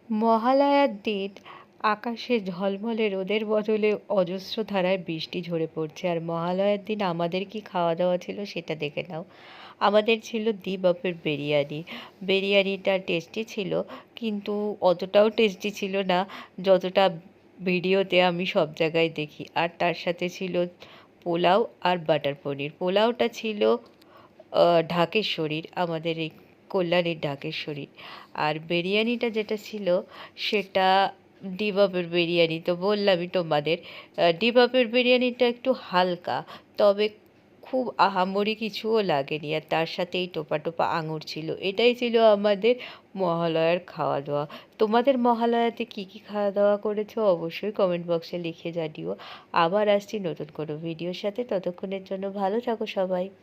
মহালয়ার দিন আকাশে ঝলমলে রোদের বদলে অজস্র ধারায় বৃষ্টি ঝরে পড়ছে। আর মহালয়ার দিন আমাদের কি খাওয়া দাওয়া ছিল সেটা দেখে নাও। আমাদের ছিল দ্বিবাপের বিরিয়ানি। বিরিয়ানিটা টেস্টি ছিল, কিন্তু অতটাও টেস্টি ছিল না যতটা ভিডিওতে আমি সব জায়গায় দেখি। আর তার সাথে ছিল পোলাও আর বাটার পনির। পোলাওটা ছিল ঢাকেশ্বরীর, আমাদের এই কল্যাণীর ঢাকেশ্বরীর। আর বিরিয়ানিটা যেটা ছিল সেটা ডিবাবের বিরিয়ানি। তো বললামই তোমাদের, ডিবাবের বিরিয়ানিটা একটু হালকা, তবে খুব আহামরি কিছুও লাগেনি। আর তার সাথে এই টোপা টোপা আঙুর ছিল। এটাই ছিল আমাদের মহালয়ার খাওয়া দাওয়া। তোমাদের মহালয়াতে কী কী খাওয়া দাওয়া করেছো অবশ্যই কমেন্ট বক্সে লিখে জানিও। আবার আসছি নতুন কোনো ভিডিওর সাথে, ততক্ষণের জন্য ভালো থাকো সবাই।